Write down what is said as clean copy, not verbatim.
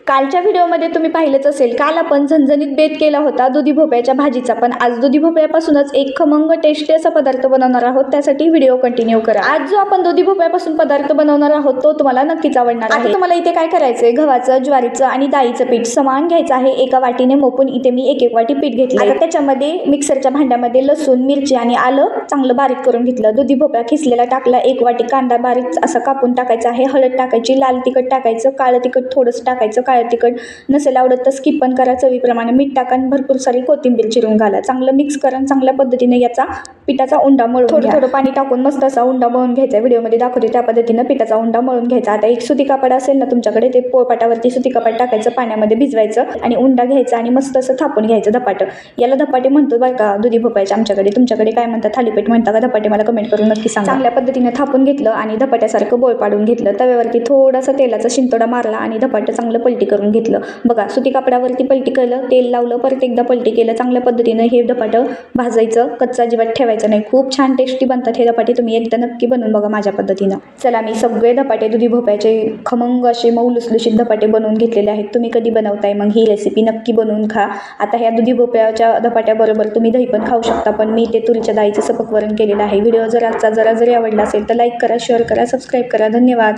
कालच्या व्हिडिओमध्ये तुम्ही पाहिलंच असेल, काल आपण झणझणीत बेत केला होता दुधी भोपळ्याच्या भाजीचा, पण आज दुधी भोपळ्यापासूनच एक खमंग टेस्टी असा पदार्थ बनवणार आहोत. त्यासाठी व्हिडिओ कंटिन्यू करा. आज जो आपण दुधी भोपळ्यापासून पदार्थ बनवणार आहोत तो तुम्हाला नक्कीच आवडणार आहे. तुम्हाला इथे काय करायचंय, गव्हाचं, ज्वारीचं आणि डाळीचं पीठ समान घ्यायचं आहे. एका वाटीने मोपून इथे मी एक वाटी पीठ घेतलं. आता त्याच्यामध्ये मिक्सरच्या भांड्यामध्ये लसूण, मिरची आणि आलं चांगलं बारीक करून घेतलं. दुधी भोपळा खिसलेला टाकला. एक वाटी कांदा बारीक असा कापून टाकायचा आहे. हळद टाकायची, लाल तिखट टाकायचं, काळं तिखट थोडंसं टाकायचं. काळं तिखट नसेल आवडत तर स्किप पण करा. चवीप्रमाणे मीठ टाका, भरपूर सारी कोथिंबीर चिरून घाला. चांगलं मिक्स करा. चांगल्या पद्धतीने याचा पिठाचा उंडा मळून थोडं पाणी टाकून मस्त असा उंडा मळून घ्यायचा. व्हिडिओमध्ये दाखवते त्या पद्धतीनं पिठाचा उंडा मळून घ्यायचा. आता एक सुती कापड असेल ना तुमच्याकडे, ते पोळपाटावरती सुती कापड टाकायचं, पाण्यामध्ये भिजवायचं आणि उंडा घ्यायचा आणि मस्त असं थापून घ्यायचं. धपाटं, याला धपाटे म्हणतो बरं का दुधी भोपळ्याच्या आमच्याकडे. तुमच्याकडे काय म्हणतात, थालीपीठ म्हणता का धपाटे, मला कमेंट करून नक्की सांगा. चांगल्या पद्धतीने थापून घेतलं आणि धपाट्यासारखं बोळ पाडून घेतलं. तव्यावरती थोडासा तेलाचा शिंतोडा मारला आणि धपाटं चांगलं पलटी करून घेतलं. बघा, सुती कापडावरती पलटी केलं, तेल लावलं, परत एकदा पलटी केलं. चांगल्या पद्धतीनं हे धपाटं भाजायचं, कच्चा अजिबात ठेवायचं नाही. खूप छान टेस्टी बनतात हे धपाटे. तुम्ही एकदा नक्की बनवून बघा माझ्या पद्धतीनं. चला, मी सगळे धपाटे दुधी भोपळ्याचे खमंग असे मऊ लुसलुशीत धपाटे बनवून घेतलेले आहेत. तुम्ही कधी बनवताय मग ही रेसिपी नक्की बनवून खा. आता ह्या दुधी भोपळ्याच्या धपाट्याबरोबर तुम्ही दही पण खाऊ शकता, पण मी ते तुरीच्या डाळीचं सपक वरण केलेलं आहे. व्हिडिओ जर आजचा जरा जरी आवडला असेल तर लाईक करा, शेअर करा, सबस्क्राईब करा. धन्यवाद.